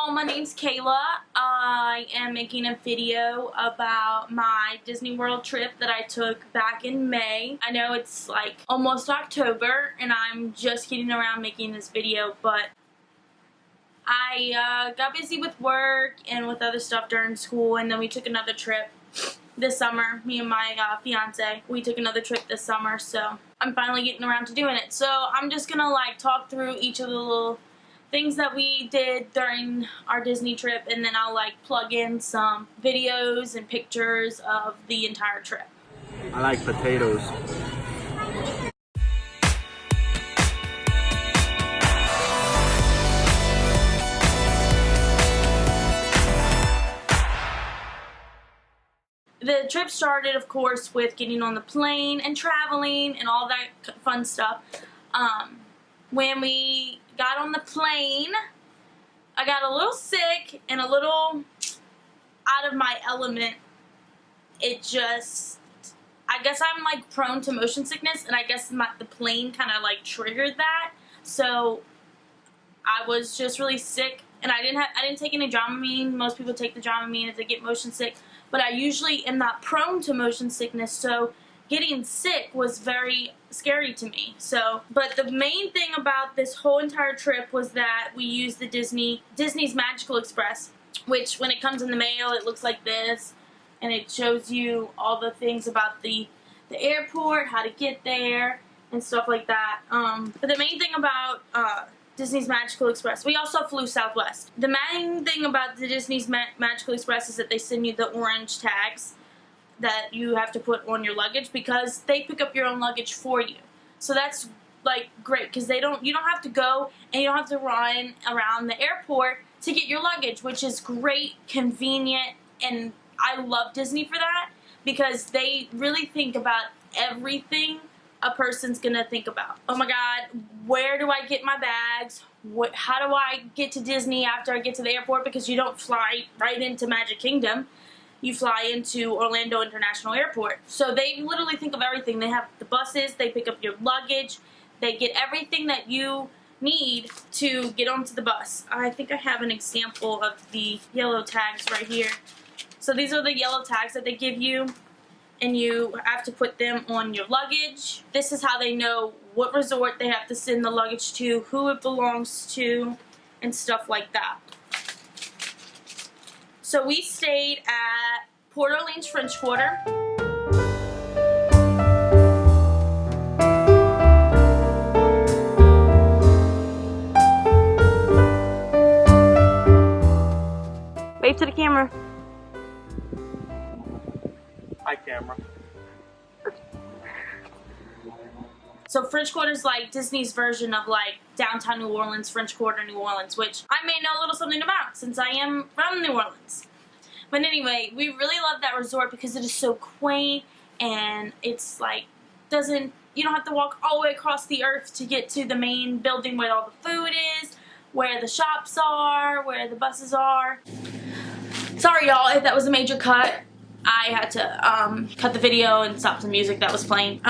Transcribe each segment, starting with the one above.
y'all, my name's Kayla. I am making a video about my Disney World trip that I took back in May. I know it's like almost October and I'm just getting around making this video, but I got busy with work and with other stuff during school, and then we took another trip this summer. Me and my fiance, we took another trip this summer, so I'm finally getting around to doing it. So I'm just gonna like talk through each of the little things that we did during our Disney trip, and then I'll like plug in some videos and pictures of the entire trip. I like potatoes. The trip started, of course, with getting on the plane and traveling and all that fun stuff. When we got on the plane, I got a little sick and a little out of my element. It just, I guess I'm like prone to motion sickness, and I guess the plane kind of like triggered that. So I was just really sick, and I didn't take any Dramamine. Most people take the Dramamine if they get motion sick, but I usually am not prone to motion sickness, so getting sick was very scary to me. So, but the main thing about this whole entire trip was that we used the Disney's Magical Express, which when it comes in the mail, it looks like this, and it shows you all the things about the airport, how to get there, and stuff like that. But the main thing about Disney's Magical Express, we also flew Southwest. The main thing about the Disney's Magical Express is that they send you the orange tags that you have to put on your luggage, because they pick up your own luggage for you. So that's like great, because you don't have to go and you don't have to run around the airport to get your luggage, which is great, convenient, and I love Disney for that, because they really think about everything a person's gonna think about. Oh my God, where do I get my bags? How do I get to Disney after I get to the airport? Because you don't fly right into Magic Kingdom. You fly into Orlando International Airport. So they literally think of everything. They have the buses, they pick up your luggage, they get everything that you need to get onto the bus. I think I have an example of the yellow tags right here. So these are the yellow tags that they give you, and you have to put them on your luggage. This is how they know what resort they have to send the luggage to, who it belongs to, and stuff like that. So we stayed at Port Orleans French Quarter. Wave to the camera. Hi, camera. So French Quarter is like Disney's version of like downtown New Orleans, French Quarter, New Orleans, which I may know a little something about since I am from New Orleans. But anyway, we really love that resort because it is so quaint, and it's like you don't have to walk all the way across the earth to get to the main building where all the food is, where the shops are, where the buses are. Sorry y'all if that was a major cut. I had to cut the video and stop the music that was playing.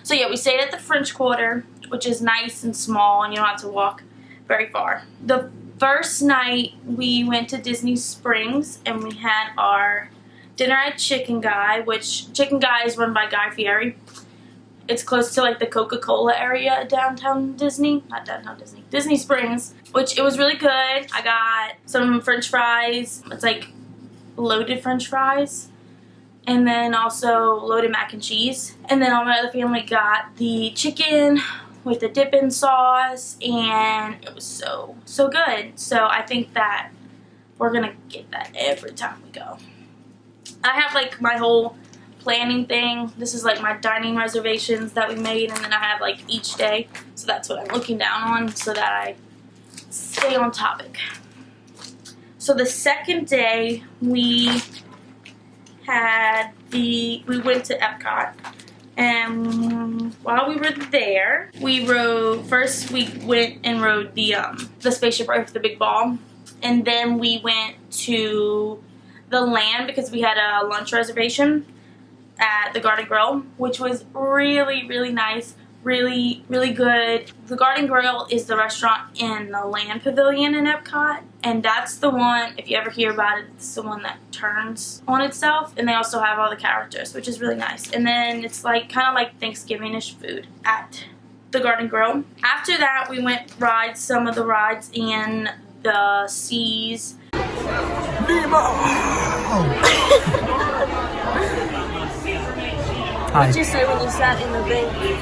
So yeah, we stayed at the French Quarter, which is nice and small, and you don't have to walk very far. The first night we went to Disney Springs, and we had our dinner at Chicken Guy, which Chicken Guy is run by Guy Fieri. It's close to like the Coca-Cola area at downtown Disney, not downtown Disney, Disney Springs, which it was really good. I got some French fries. It's like loaded French fries. And then also loaded mac and cheese. And then all my other family got the chicken with the dipping sauce, and it was so good. So I think that we're gonna get that every time we go. I have like my whole planning thing. This is like my dining reservations that we made, and then I have like each day. So that's what I'm looking down on so that I stay on topic. So the second day we went to Epcot, and while we were there, we went and rode the Spaceship Earth, the big ball, and then we went to the land because we had a lunch reservation at the Garden Grill, which was really, really nice. Really, really good. The Garden Grill is the restaurant in the Land Pavilion in Epcot, and that's the one, if you ever hear about it, it's the one that turns on itself, and they also have all the characters, which is really nice. And then it's like kind of like Thanksgiving-ish food at the Garden Grill. After that, we went ride some of the rides in the Seas. What'd you say when you sat in the baby?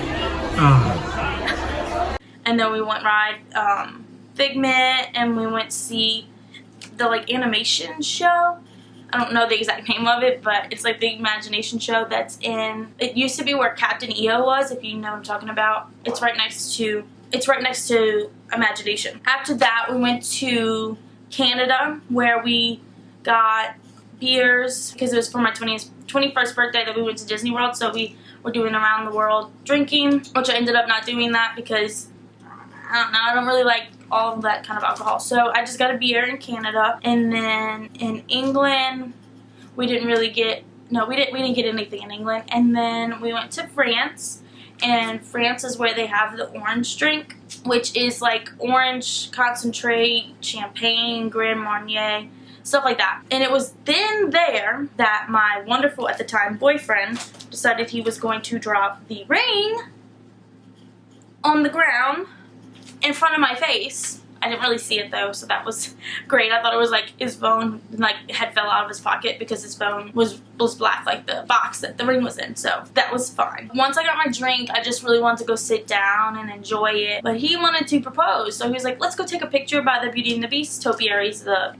And then we went ride Figment, and we went to see the like animation show. I don't know the exact name of it, but it's like the imagination show that's in. It used to be where Captain EO was, if you know what I'm talking about. It's right next to Imagination. After that, we went to Canada, where we got beers because it was for my 21st birthday that we went to Disney World, so we were doing around the world drinking, which I ended up not doing that because I don't know, I don't really like all of that kind of alcohol. So I just got a beer in Canada, and then in England we didn't get anything in England. And then we went to France, and France is where they have the orange drink, which is like orange concentrate, champagne, Grand Marnier, stuff like that. And it was then there that my wonderful at the time boyfriend decided he was going to drop the ring on the ground in front of my face. I didn't really see it though, so that was great. I thought it was like his phone like had fell out of his pocket because his phone was black, like the box that the ring was in, so that was fine. Once I got my drink, I just really wanted to go sit down and enjoy it, but he wanted to propose, so he was like, let's go take a picture by the Beauty and the Beast topiaries, the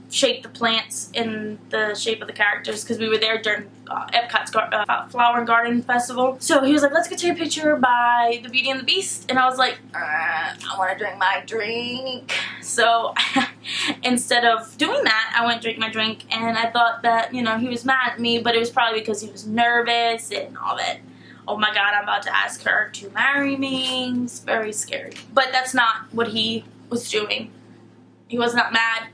plants in the shape of the characters, because we were there during Epcot's Flower and Garden Festival. So he was like, let's go take a picture by the Beauty and the Beast, and I was like, I want to drink my drink. So instead of doing that, I went and drank my drink, and I thought that, you know, he was mad at me, but it was probably because he was nervous and all that. Oh my god, I'm about to ask her to marry me. It's very scary. But that's not what he was doing. He was not mad.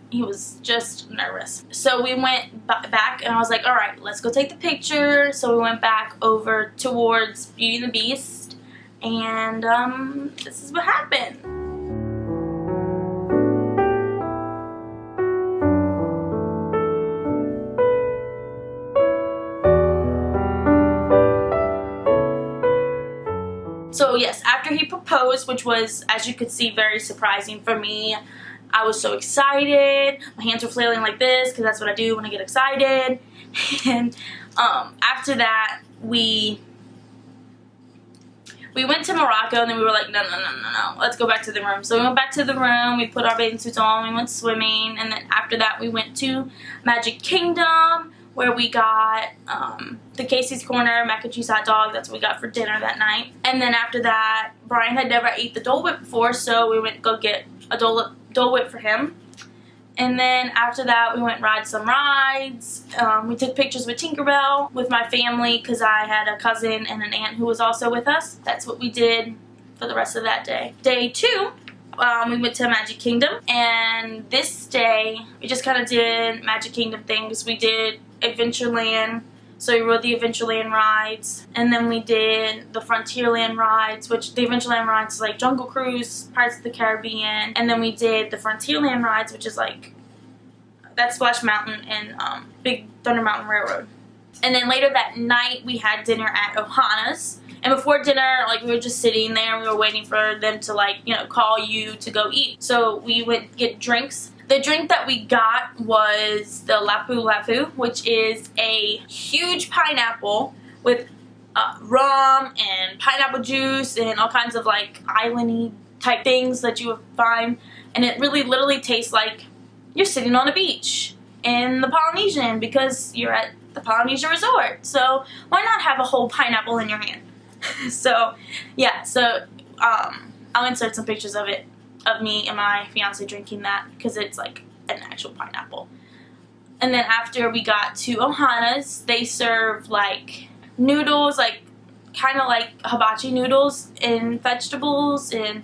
He was just nervous. So we went back, and I was like, alright, let's go take the picture. So we went back over towards Beauty and the Beast, and this is what happened. So yes, after he proposed, which was, as you could see, very surprising for me, I was so excited. My hands were flailing like this because that's what I do when I get excited. And after that, we went to Morocco, and then we were like, no, let's go back to the room. So we went back to the room, we put our bathing suits on, we went swimming, and then after that we went to Magic Kingdom, where we got the Casey's Corner mac and cheese hot dog. That's what we got for dinner that night. And then after that, Brian had never ate the Dole Whip before, so we went to go get a Dole Whip for him. And then after that, we went and ride some rides. We took pictures with Tinkerbell with my family because I had a cousin and an aunt who was also with us. That's what we did for the rest of that day. Day 2, we went to Magic Kingdom, and this day we just kind of did Magic Kingdom things. We did Adventureland, so we rode the Adventureland rides, and then we did the Frontierland rides, which the Adventureland rides is like Jungle Cruise, Pirates of the Caribbean, and then we did the Frontierland rides, which is like that's Splash Mountain and Big Thunder Mountain Railroad. And then later that night we had dinner at Ohana's. And before dinner, like, we were just sitting there, and we were waiting for them to, like, you know, call you to go eat. So we went get drinks. The drink that we got was the Lapu Lapu, which is a huge pineapple with rum and pineapple juice and all kinds of, like, island-y type things that you would find. And it really literally tastes like you're sitting on a beach in the Polynesian because you're at the Polynesian Resort. So why not have a whole pineapple in your hand? So, yeah, so I'll insert some pictures of it, of me and my fiance drinking that, because it's like an actual pineapple. And then after we got to Ohana's, they serve like noodles, like kind of like hibachi noodles and vegetables and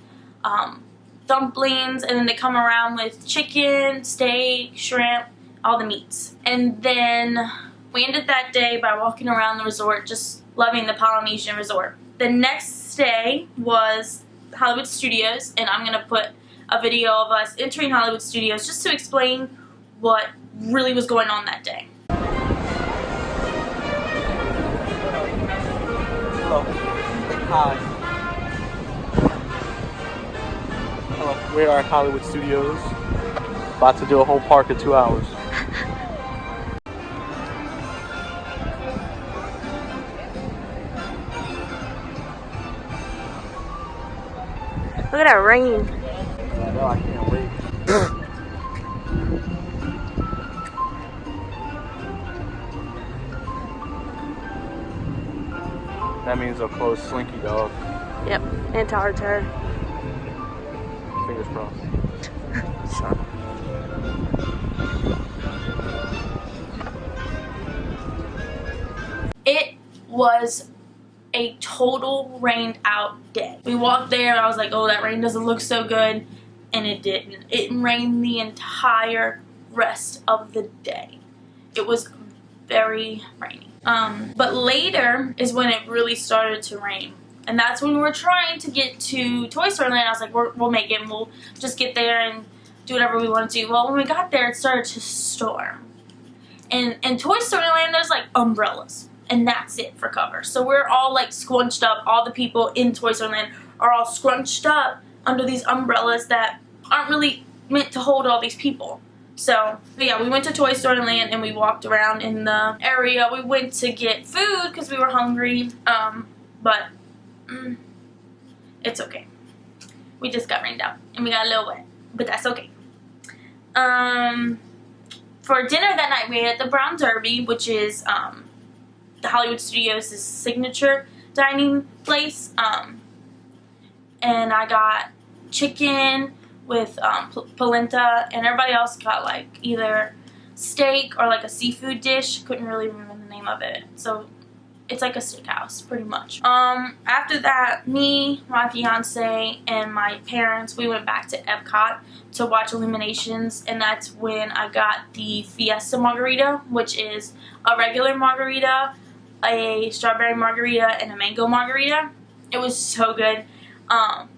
dumplings, and then they come around with chicken, steak, shrimp, all the meats. And then we ended that day by walking around the resort, just loving the Polynesian Resort. The next day was Hollywood Studios, and I'm gonna put a video of us entering Hollywood Studios just to explain what really was going on that day. Hello. Hi. Hello. We are at Hollywood Studios. About to do a whole park in 2 hours. Look at that rain. I know, I can't wait. That means they'll close Slinky Dog. Yep, and Tower Tower. Fingers crossed. It was a total rained out day. We walked there and I was like, oh, that rain doesn't look so good. And it didn't. It rained the entire rest of the day. It was very rainy. But later is when it really started to rain. And that's when we were trying to get to Toy Story Land. I was like, we'll make it and we'll just get there and do whatever we want to do. Well, when we got there, it started to storm. And in Toy Story Land, there's like umbrellas. And that's it for cover. So we're all like scrunched up. All the people in Toy Story Land are all scrunched up under these umbrellas that aren't really meant to hold all these people. So, but yeah, we went to Toy Story Land and we walked around in the area. We went to get food because we were hungry. But it's okay. We just got rained out and we got a little wet. But that's okay. For dinner that night, we ate at the Brown Derby, which is the Hollywood Studios' signature dining place. And I got chicken with polenta, and everybody else got like either steak or like a seafood dish. Couldn't really remember the name of it. So it's like a steakhouse, pretty much. After that, me, my fiance, and my parents, we went back to Epcot to watch Illuminations, and that's when I got the Fiesta Margarita, which is a regular margarita, a strawberry margarita, and a mango margarita. It was so good.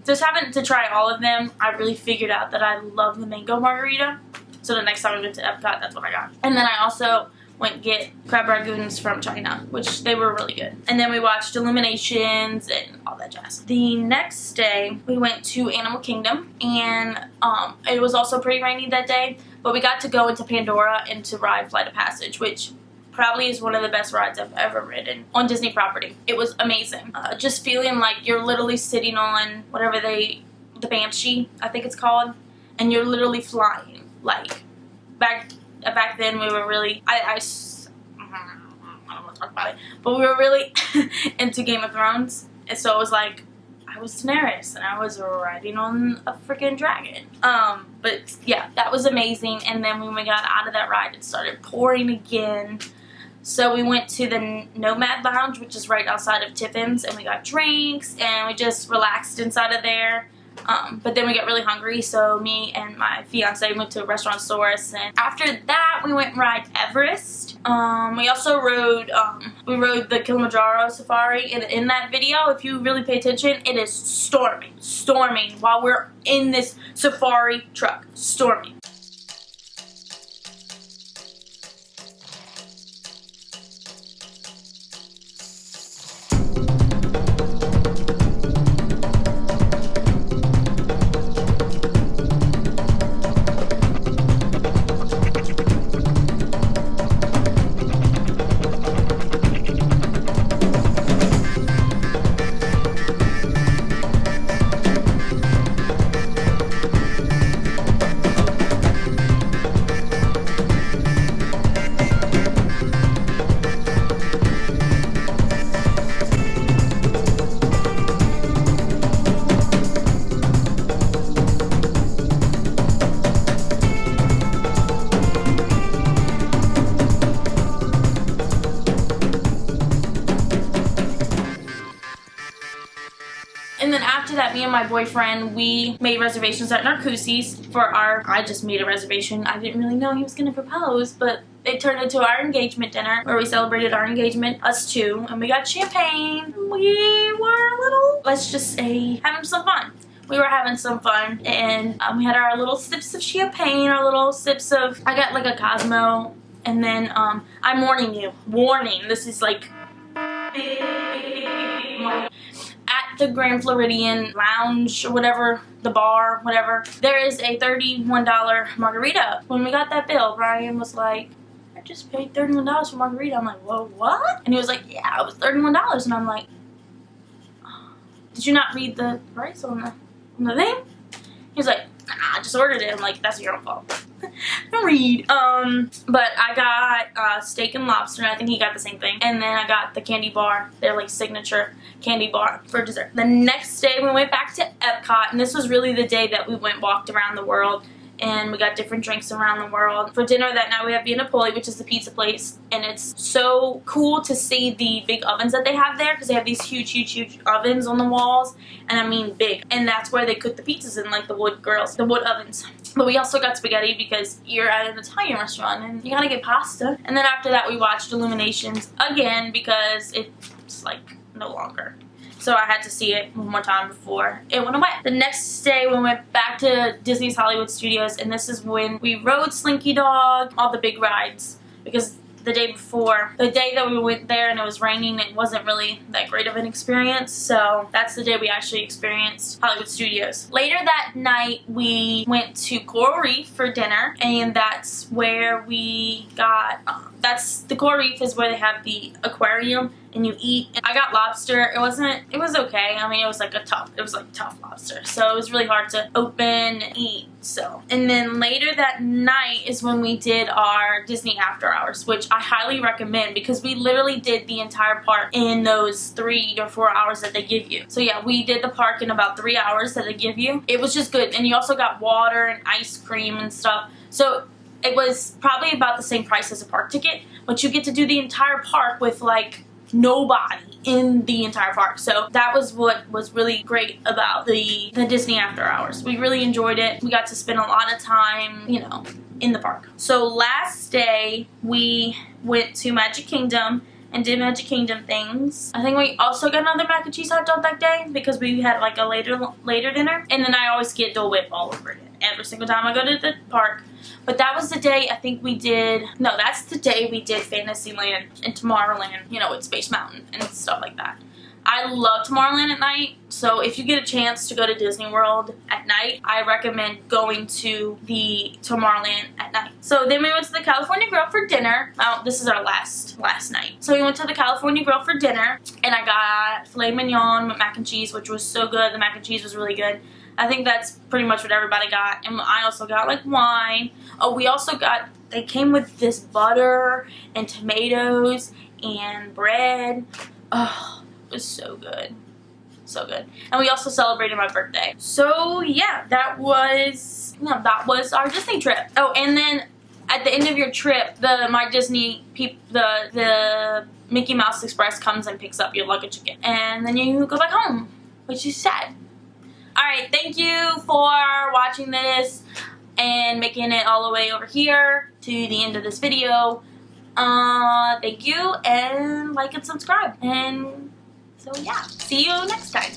Just having to try all of them, I really figured out that I love the mango margarita. So the next time we went to Epcot, that's what I got. And then I also went and get crab ragoons from China, which they were really good. And then we watched Illuminations and all that jazz. The next day, we went to Animal Kingdom, and it was also pretty rainy that day, but we got to go into Pandora and to ride Flight of Passage, which probably is one of the best rides I've ever ridden on Disney property. It was amazing. Just feeling like you're literally sitting on whatever the Banshee, I think it's called, and you're literally flying. Like, back then we were really, I don't want to talk about it, but we were really into Game of Thrones, and so it was like, I was Daenerys, and I was riding on a freaking dragon. But yeah, that was amazing, and then when we got out of that ride, it started pouring again. So we went to the Nomad Lounge, which is right outside of Tiffin's, and we got drinks, and we just relaxed inside of there. But then we got really hungry, so me and my fiance went to Restaurantosaurus, and after that we went and ride Everest. We also rode the Kilimanjaro Safari, and in that video, if you really pay attention, it is storming while we're in this safari truck, storming. after that, me and my boyfriend, we made reservations at Narcoossee's for I just made a reservation. I didn't really know he was going to propose, but it turned into our engagement dinner where we celebrated our engagement, us two, and we got champagne. We were a little, let's just say, having some fun. We were having some fun, and we had our little sips of champagne, our little sips of, I got like a Cosmo, and then I'm warning you, this is like at the Grand Floridian Lounge or whatever, the bar, whatever, there is a $31 margarita. When we got that bill, Brian was like, I just paid $31 for margarita. I'm like, whoa, what? And he was like, yeah, it was $31. And I'm like, did you not read the price on the thing? He was like, nah, I just ordered it. I'm like, that's your own fault. Don't read. But I got steak and lobster, and I think he got the same thing. And then I got the candy bar, their like signature candy bar for dessert. The next day we went back to Epcot, and this was really the day that we walked around the world. And we got different drinks around the world. For dinner that night we had Via Napoli, which is the pizza place. And it's so cool to see the big ovens that they have there, because they have these huge ovens on the walls. And I mean big. And that's where they cook the pizzas in, like the wood ovens. But we also got spaghetti because you're at an Italian restaurant and you gotta get pasta. And then after that we watched Illuminations again because it's like no longer. So I had to see it one more time before it went away. The next day we went back to Disney's Hollywood Studios, and this is when we rode Slinky Dog, all the big rides, because the day before, the day that we went there and it was raining, it wasn't really that great of an experience. So that's the day we actually experienced Hollywood Studios. Later that night we went to Coral Reef for dinner, and that's where we got, the Coral Reef is where they have the aquarium and you eat. And I got lobster. It was okay. I mean, it was like tough lobster. So it was really hard to open and eat. So, and then later that night is when we did our Disney After Hours, which I highly recommend because we literally did the entire park in those 3 or 4 hours that they give you. So yeah, we did the park in about 3 hours that they give you. It was just good. And you also got water and ice cream and stuff. So it was probably about the same price as a park ticket, but you get to do the entire park with like nobody in the entire park. So that was what was really great about the Disney After Hours. We really enjoyed it. We got to spend a lot of time, you know, in the park. So last day we went to Magic Kingdom and did Magic Kingdom things. I think we also got another mac and cheese hot dog that day because we had like a later dinner. And then I always get Dole Whip all over again every single time I go to the park. But that was the day I think we did, no, that's the day we did Fantasyland and Tomorrowland, you know, with Space Mountain and stuff like that. I love Tomorrowland at night, so if you get a chance to go to Disney World at night, I recommend going to the Tomorrowland at night. So then we went to the California Grill for dinner. This is our last night. So we went to the California Grill for dinner, and I got filet mignon with mac and cheese, which was so good. The mac and cheese was really good. I think that's pretty much what everybody got. And I also got like wine. Oh, we also got, they came with this butter and tomatoes and bread. Oh, it was so good. So good. And we also celebrated my birthday. So yeah, that was our Disney trip. Oh, and then at the end of your trip, the Mickey Mouse Express comes and picks up your luggage again. And then you go back home, which is sad. Alright, thank you for watching this and making it all the way over here to the end of this video. Thank you, and like and subscribe. And so yeah, see you next time.